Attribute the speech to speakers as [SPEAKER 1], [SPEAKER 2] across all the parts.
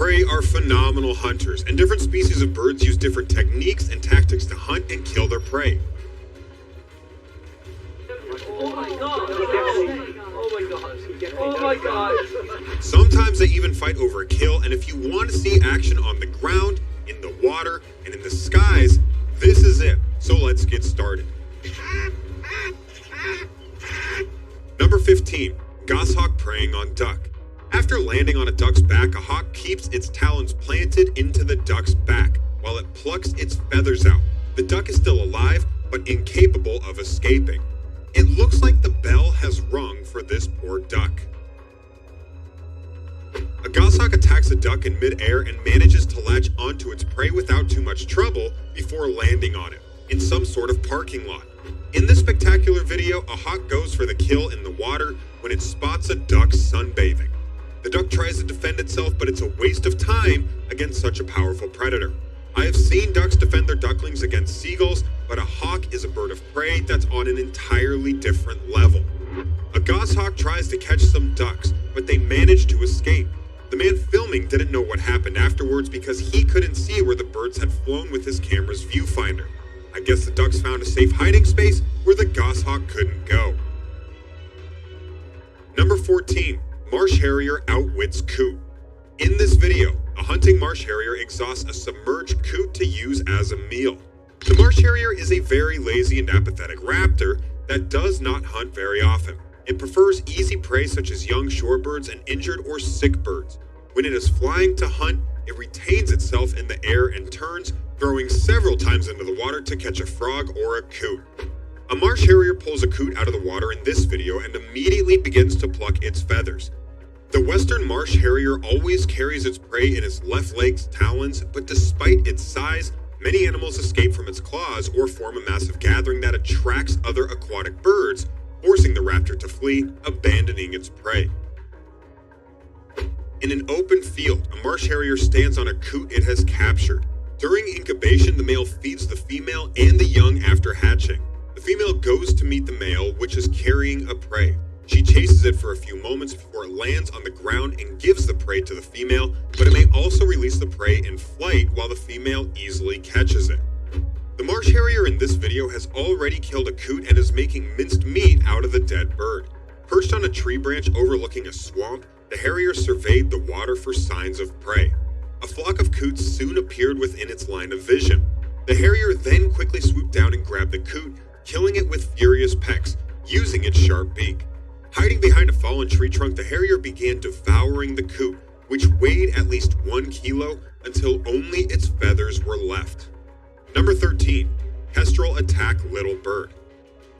[SPEAKER 1] prey are phenomenal hunters, and different species of birds use different techniques and tactics to hunt and kill their prey.
[SPEAKER 2] Oh my god! Oh my god! Oh my god!
[SPEAKER 1] Sometimes they even fight over a kill, and if you want to see action on the ground, in the water, and in the skies, this is it. So let's get started. Number 15. Goshawk preying on duck. After landing on a duck's back, a hawk keeps its talons planted into the duck's back while it plucks its feathers out. The duck is still alive, but incapable of escaping. It looks like the bell has rung for this poor duck. A goshawk attacks a duck in midair and manages to latch onto its prey without too much trouble before landing on it, in some sort of parking lot. In this spectacular video, a hawk goes for the kill in the water when it spots a duck sunbathing. The duck tries to defend itself, but it's a waste of time against such a powerful predator. I have seen ducks defend their ducklings against seagulls, but a hawk is a bird of prey that's on an entirely different level. A goshawk tries to catch some ducks, but they manage to escape. The man filming didn't know what happened afterwards because he couldn't see where the birds had flown with his camera's viewfinder. I guess the ducks found a safe hiding space where the goshawk couldn't go. Number 14. Marsh Harrier outwits coot. In this video, a hunting marsh harrier exhausts a submerged coot to use as a meal. The marsh harrier is a very lazy and apathetic raptor that does not hunt very often. It prefers easy prey such as young shorebirds and injured or sick birds. When it is flying to hunt, it retains itself in the air and turns, throwing several times into the water to catch a frog or a coot. A marsh harrier pulls a coot out of the water in this video and immediately begins to pluck its feathers. The western marsh harrier always carries its prey in its left leg's talons, but despite its size, many animals escape from its claws or form a massive gathering that attracts other aquatic birds, forcing the raptor to flee, abandoning its prey. In an open field, a marsh harrier stands on a coot it has captured. During incubation, the male feeds the female and the young after hatching. The female goes to meet the male, which is carrying a prey. She chases it for a few moments before it lands on the ground and gives the prey to the female, but it may also release the prey in flight while the female easily catches it. The marsh harrier in this video has already killed a coot and is making minced meat out of the dead bird. Perched on a tree branch overlooking a swamp, the harrier surveyed the water for signs of prey. A flock of coots soon appeared within its line of vision. The harrier then quickly swooped down and grabbed the coot, killing it with furious pecks, using its sharp beak. Hiding behind a fallen tree trunk, the harrier began devouring the coot, which weighed at least 1 kilo until only its feathers were left. Number 13. Kestrel attack little bird.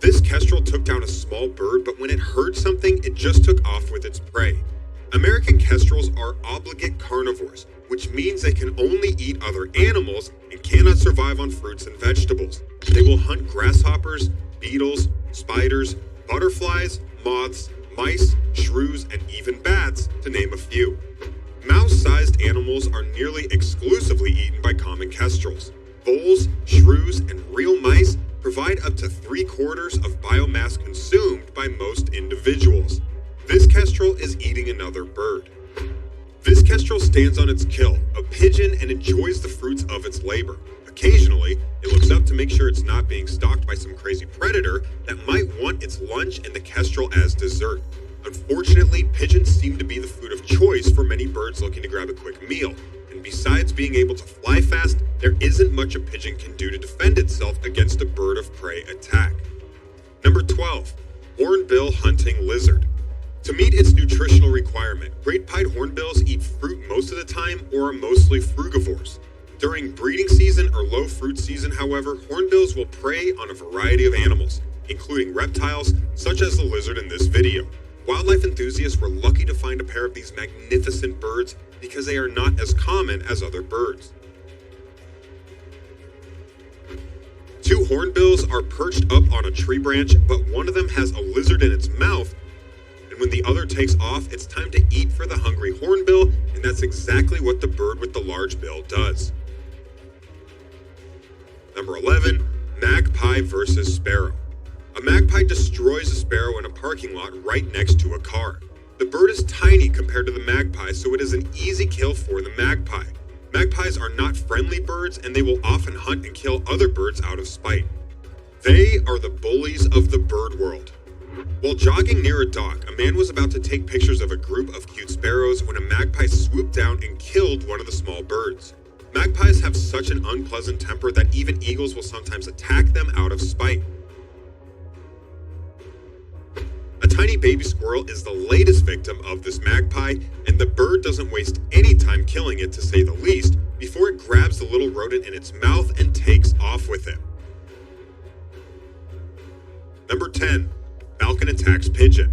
[SPEAKER 1] This kestrel took down a small bird, but when it heard something, it just took off with its prey. American kestrels are obligate carnivores, which means they can only eat other animals and cannot survive on fruits and vegetables. They will hunt grasshoppers, beetles, spiders, butterflies, moths, mice, shrews, and even bats, to name a few. Mouse-sized animals are nearly exclusively eaten by common kestrels. Voles, shrews, and real mice provide up to 3/4 of biomass consumed by most individuals. This kestrel is eating another bird. This kestrel stands on its kill, a pigeon, and enjoys the fruits of its labor. Occasionally, it looks up to make sure it's not being stalked by some crazy predator that might want its lunch and the kestrel as dessert. Unfortunately, pigeons seem to be the food of choice for many birds looking to grab a quick meal, and besides being able to fly fast, there isn't much a pigeon can do to defend itself against a bird of prey attack. Number 12. Hornbill hunting lizard. To meet its nutritional requirement, great-pied hornbills eat fruit most of the time or are mostly frugivores. During breeding season or low fruit season, however, hornbills will prey on a variety of animals, including reptiles such as the lizard in this video. Wildlife enthusiasts were lucky to find a pair of these magnificent birds because they are not as common as other birds. 2 hornbills are perched up on a tree branch, but one of them has a lizard in its mouth, and when the other takes off, it's time to eat for the hungry hornbill, and that's exactly what the bird with the large bill does. Number 11. Magpie versus sparrow. A magpie destroys a sparrow in a parking lot right next to a car. The bird is tiny compared to the magpie, so it is an easy kill for the magpie. Magpies are not friendly birds, and they will often hunt and kill other birds out of spite. They are the bullies of the bird world. While jogging near a dock, a man was about to take pictures of a group of cute sparrows when a magpie swooped down and killed one of the small birds. Magpies have such an unpleasant temper that even eagles will sometimes attack them out of spite. A tiny baby squirrel is the latest victim of this magpie, and the bird doesn't waste any time killing it, to say the least, before it grabs the little rodent in its mouth and takes off with it. Number 10. Falcon attacks pigeon.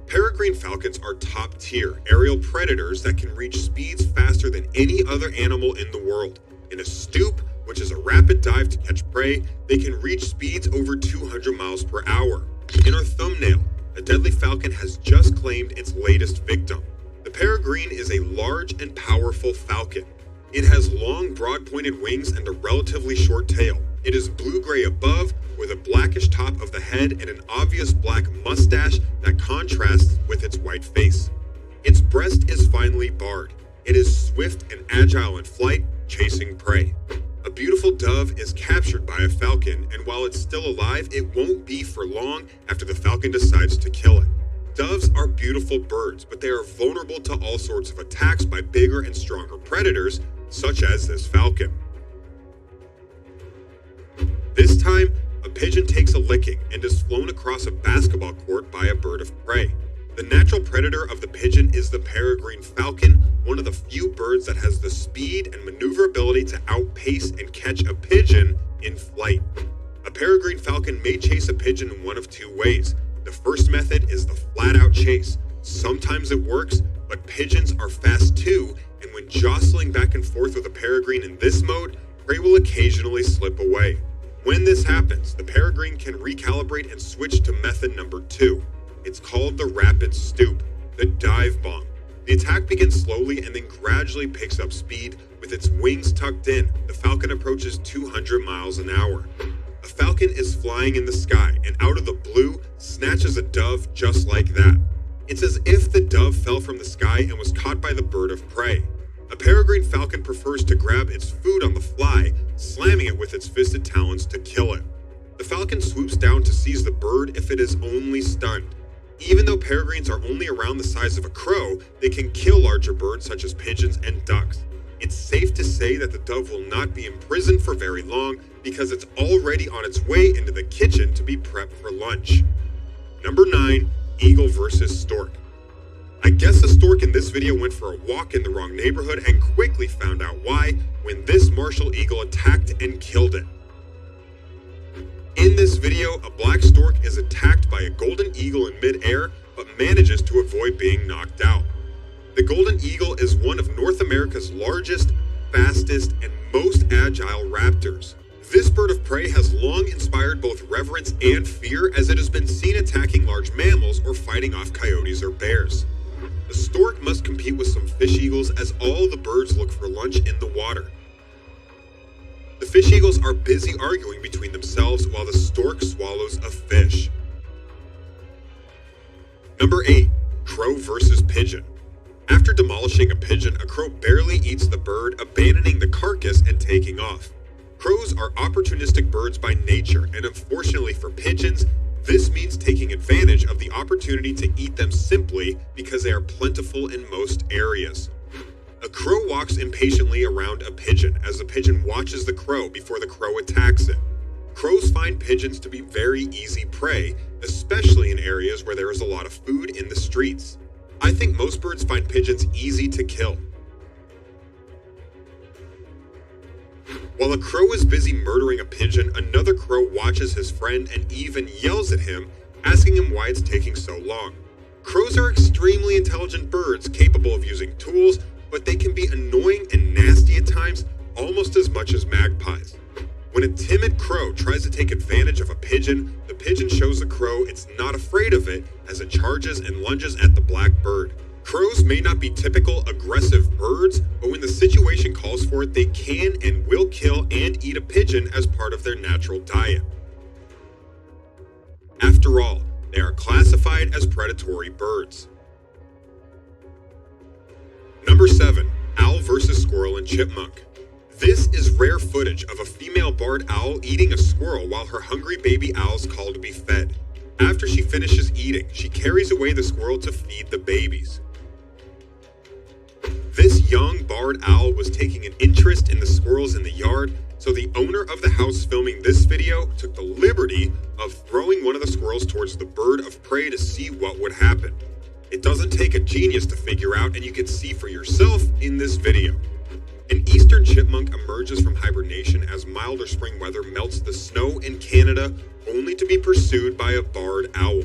[SPEAKER 1] Peregrine falcons are top-tier aerial predators that can reach speeds faster than any other animal in the world. In a stoop, which is a rapid dive to catch prey, they can reach speeds over 200 miles per hour. In our thumbnail, a deadly falcon has just claimed its latest victim. The peregrine is a large and powerful falcon. It has long, broad-pointed wings and a relatively short tail. It is blue-gray above, with a blackish top of the head and an obvious black mustache that contrasts with its white face. Its breast is finely barred. It is swift and agile in flight, chasing prey. A beautiful dove is captured by a falcon, and while it's still alive, it won't be for long after the falcon decides to kill it. Doves are beautiful birds, but they are vulnerable to all sorts of attacks by bigger and stronger predators, such as this falcon. This time, a pigeon takes a licking and is flown across a basketball court by a bird of prey. The natural predator of the pigeon is the peregrine falcon, one of the few birds that has the speed and maneuverability to outpace and catch a pigeon in flight. A peregrine falcon may chase a pigeon in one of two ways. The first method is the flat-out chase. Sometimes it works, but pigeons are fast too, and when jostling back and forth with a peregrine in this mode, prey will occasionally slip away. When this happens, the peregrine can recalibrate and switch to method number 2. It's called the rapid stoop, the dive bomb. The attack begins slowly and then gradually picks up speed. With its wings tucked in, the falcon approaches 200 miles an hour. A falcon is flying in the sky and out of the blue snatches a dove just like that. It's as if the dove fell from the sky and was caught by the bird of prey. A peregrine falcon prefers to grab its food on the fly, slamming it with its fisted talons to kill it. The falcon swoops down to seize the bird if it is only stunned. Even though peregrines are only around the size of a crow, they can kill larger birds such as pigeons and ducks. It's safe to say that the dove will not be imprisoned for very long because it's already on its way into the kitchen to be prepped for lunch. Number 9, eagle versus stork. I guess the stork in this video went for a walk in the wrong neighborhood and quickly found out why when this martial eagle attacked and killed it. In this video, a black stork is attacked by a golden eagle in mid-air, but manages to avoid being knocked out. The golden eagle is one of North America's largest, fastest, and most agile raptors. This bird of prey has long inspired both reverence and fear, as it has been seen attacking large mammals or fighting off coyotes or bears. The stork must compete with some fish eagles, as all the birds look for lunch in the water. The fish eagles are busy arguing between themselves while the stork swallows a fish. Number 8, crow versus pigeon. After demolishing a pigeon, a crow barely eats the bird, abandoning the carcass and taking off. Crows are opportunistic birds by nature, and unfortunately for pigeons, this means taking advantage of the opportunity to eat them simply because they are plentiful in most areas. A crow walks impatiently around a pigeon as the pigeon watches the crow before the crow attacks it. Crows find pigeons to be very easy prey, especially in areas where there is a lot of food in the streets. I think most birds find pigeons easy to kill. While a crow is busy murdering a pigeon, another crow watches his friend and even yells at him, asking him why it's taking so long. Crows are extremely intelligent birds, capable of using tools, but they can be annoying and nasty at times, almost as much as magpies. When a timid crow tries to take advantage of a pigeon, the pigeon shows the crow it's not afraid of it as it charges and lunges at the black bird. Crows may not be typical aggressive birds, but when the situation calls for it, they can and will kill and eat a pigeon as part of their natural diet. After all, they are classified as predatory birds. Number 7. Owl versus squirrel and chipmunk. This is rare footage of a female barred owl eating a squirrel while her hungry baby owls call to be fed. After she finishes eating, she carries away the squirrel to feed the babies. This young barred owl was taking an interest in the squirrels in the yard, so the owner of the house filming this video took the liberty of throwing one of the squirrels towards the bird of prey to see what would happen. It doesn't take a genius to figure out, and you can see for yourself in this video. An eastern chipmunk emerges from hibernation as milder spring weather melts the snow in Canada, only to be pursued by a barred owl.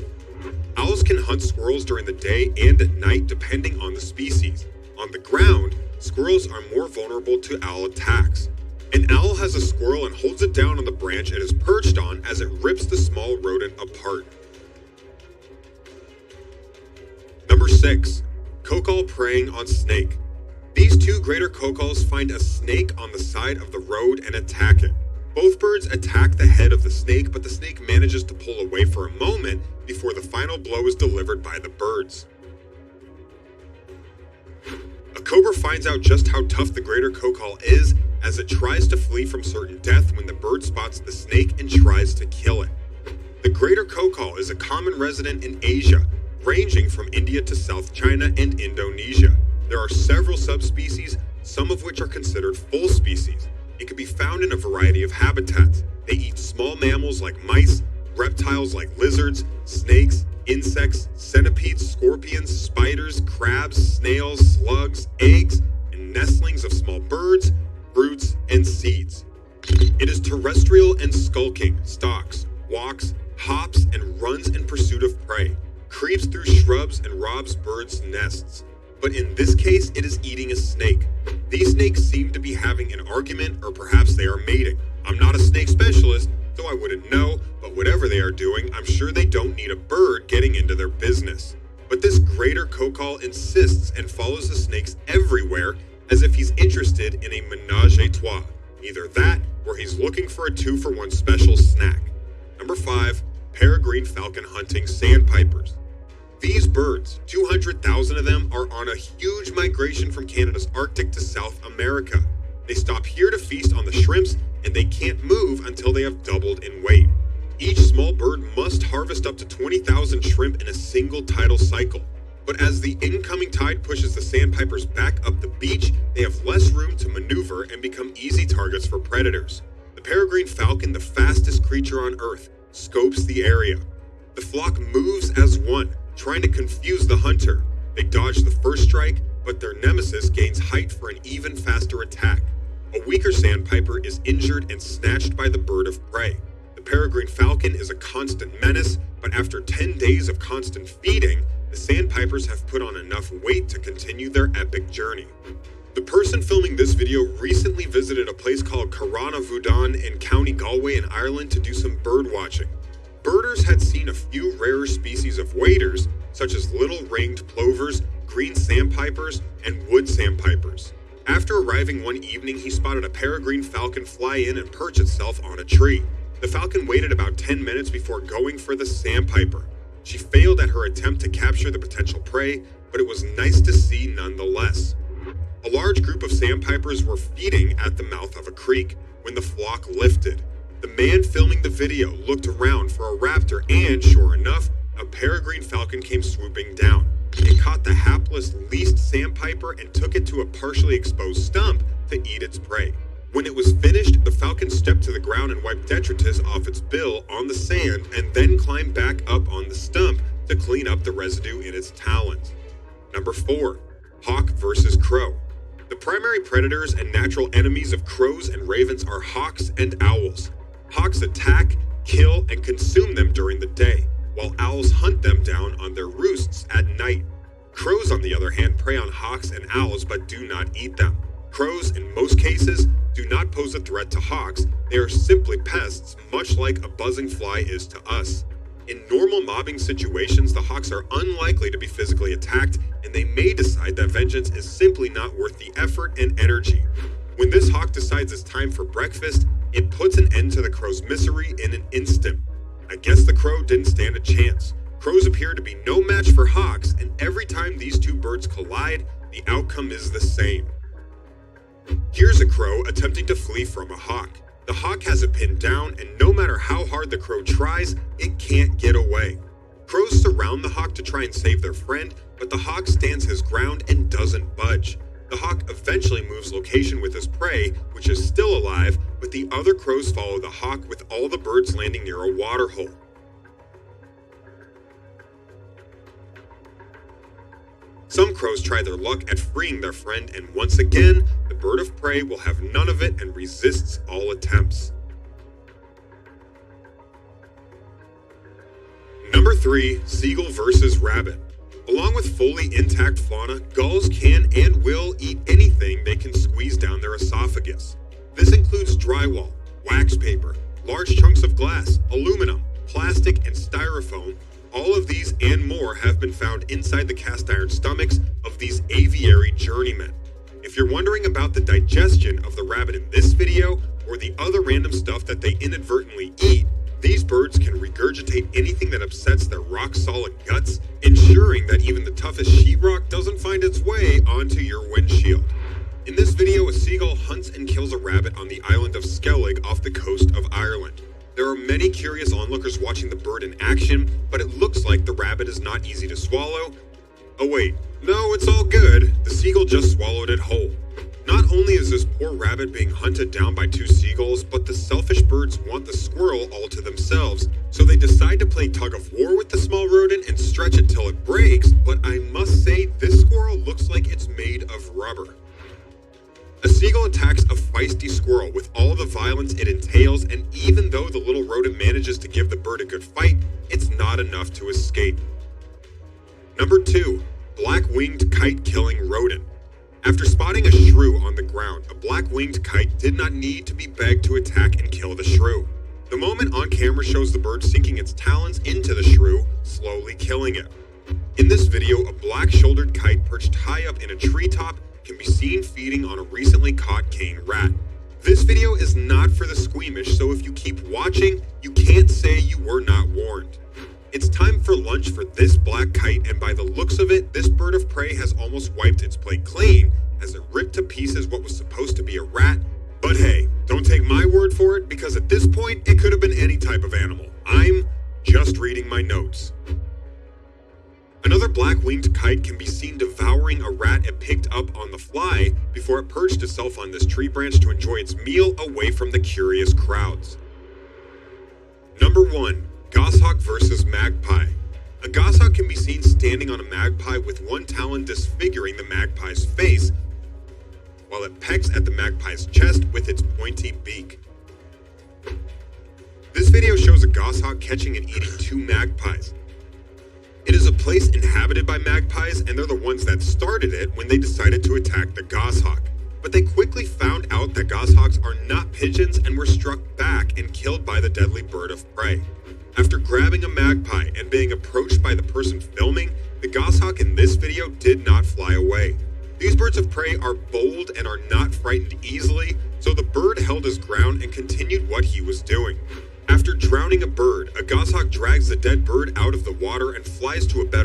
[SPEAKER 1] Owls can hunt squirrels during the day and at night depending on the species. On the ground, squirrels are more vulnerable to owl attacks. An owl has a squirrel and holds it down on the branch it is perched on as it rips the small rodent apart. Number 6. Kokal preying on snake. These two greater kokals find a snake on the side of the road and attack it. Both birds attack the head of the snake, but the snake manages to pull away for a moment before the final blow is delivered by the birds. A cobra finds out just how tough the greater kokal is as it tries to flee from certain death when the bird spots the snake and tries to kill it. The greater kokal is a common resident in Asia, ranging from India to South China and Indonesia. There are several subspecies, some of which are considered full species. It can be found in a variety of habitats. They eat small mammals like mice, reptiles like lizards, snakes, insects, centipedes, scorpions, spiders, crabs, snails, slugs, eggs, and nestlings of small birds, fruits, and seeds. It is terrestrial and skulking, stalks, walks, hops, and runs in pursuit of prey, creeps through shrubs and robs birds' nests. But in this case, it is eating a snake. These snakes seem to be having an argument, or perhaps they are mating. I'm not a snake specialist, so I wouldn't know, but whatever they are doing, I'm sure they don't need a bird getting into their business. But this greater kokal insists and follows the snakes everywhere as if he's interested in a menage a trois. Either that, or he's looking for a 2-for-1 special snack. Number 5, peregrine falcon hunting sandpipers. These birds, 200,000 of them, are on a huge migration from Canada's Arctic to South America. They stop here to feast on the shrimps, and they can't move until they have doubled in weight. Each small bird must harvest up to 20,000 shrimp in a single tidal cycle. But as the incoming tide pushes the sandpipers back up the beach, they have less room to maneuver and become easy targets for predators. The peregrine falcon, the fastest creature on Earth, scopes the area. The flock moves as one, trying to confuse the hunter. They dodge the first strike, but their nemesis gains height for an even faster attack. A weaker sandpiper is injured and snatched by the bird of prey. The peregrine falcon is a constant menace, but after 10 days of constant feeding, the sandpipers have put on enough weight to continue their epic journey. The person filming this video recently visited a place called Carnarvon in County Galway in Ireland to do some bird watching. Birders had seen a few rarer species of waders, such as little ringed plovers, green sandpipers, and wood sandpipers. After arriving one evening, he spotted a peregrine falcon fly in and perch itself on a tree. The falcon waited about 10 minutes before going for the sandpiper. She failed at her attempt to capture the potential prey, but it was nice to see nonetheless. A large group of sandpipers were feeding at the mouth of a creek when the flock lifted. The man filming the video looked around for a raptor and, sure enough, a peregrine falcon came swooping down. It caught the hapless least sandpiper and took it to a partially exposed stump to eat its prey. When it was finished, the falcon stepped to the ground and wiped detritus off its bill on the sand and then climbed back up on the stump to clean up the residue in its talons. Number 4, hawk versus crow. The primary predators and natural enemies of crows and ravens are hawks and owls. Hawks attack, kill, and consume them during the day, while owls hunt them down on their roosts at night. Crows, on the other hand, prey on hawks and owls but do not eat them. Crows, in most cases, do not pose a threat to hawks. They are simply pests, much like a buzzing fly is to us. In normal mobbing situations, the hawks are unlikely to be physically attacked, and they may decide that vengeance is simply not worth the effort and energy. When this hawk decides it's time for breakfast, it puts an end to the crow's misery in an instant. I guess the crow didn't stand a chance. Crows appear to be no match for hawks, and every time these two birds collide, the outcome is the same. Here's a crow attempting to flee from a hawk. The hawk has it pinned down, and no matter how hard the crow tries, it can't get away. Crows surround the hawk to try and save their friend, but the hawk stands his ground and doesn't budge. The hawk eventually moves location with his prey, which is still alive, but the other crows follow the hawk with all the birds landing near a water hole. Some crows try their luck at freeing their friend, and once again, the bird of prey will have none of it and resists all attempts. Number 3, seagull versus rabbit. Along with fully intact fauna, gulls can and will eat anything they can squeeze down their esophagus. This includes drywall, wax paper, large chunks of glass, aluminum, plastic, and styrofoam. All of these and more have been found inside the cast iron stomachs of these aviary journeymen. If you're wondering about the digestion of the rabbit in this video, or the other random stuff that they inadvertently eat, these birds can regurgitate anything that upsets their rock-solid guts, ensuring that even the toughest sheetrock doesn't find its way onto your windshield. In this video, a seagull hunts and kills a rabbit on the island of Skellig off the coast of Ireland. There are many curious onlookers watching the bird in action, but it looks like the rabbit is not easy to swallow. Oh wait, no, it's all good. The seagull just swallowed it whole. Not only is this poor rabbit being hunted down by 2 seagulls, but the selfish birds want the squirrel all to themselves, so they decide to play tug of war with the small rodent and stretch it till it breaks, but I must say this squirrel looks like it's made of rubber. A seagull attacks a feisty squirrel with all the violence it entails, and even though the little rodent manages to give the bird a good fight, it's not enough to escape. Number 2, black-winged kite-killing rodent. After spotting a shrew on the ground, a black-winged kite did not need to be begged to attack and kill the shrew. The moment on camera shows the bird sinking its talons into the shrew, slowly killing it. In this video, a black-shouldered kite perched high up in a treetop can be seen feeding on a recently caught cane rat. This video is not for the squeamish, so if you keep watching, you can't say you were not warned. It's time for lunch for this black kite, and by the looks of it, this bird of prey has almost wiped its plate clean as it ripped to pieces what was supposed to be a rat. But hey, don't take my word for it, because at this point, it could have been any type of animal. I'm just reading my notes. Another black-winged kite can be seen devouring a rat it picked up on the fly before it perched itself on this tree branch to enjoy its meal away from the curious crowds. Number 1. Goshawk versus magpie. A goshawk can be seen standing on a magpie with one talon disfiguring the magpie's face, while it pecks at the magpie's chest with its pointy beak. This video shows a goshawk catching and eating 2 magpies. It is a place inhabited by magpies, and they're the ones that started it when they decided to attack the goshawk. But they quickly found out that goshawks are not pigeons and were struck back and killed by the deadly bird of prey. After grabbing a magpie and being approached by the person filming, the goshawk in this video did not fly away. These birds of prey are bold and are not frightened easily, so the bird held his ground and continued what he was doing. After drowning a bird, a goshawk drags the dead bird out of the water and flies to a better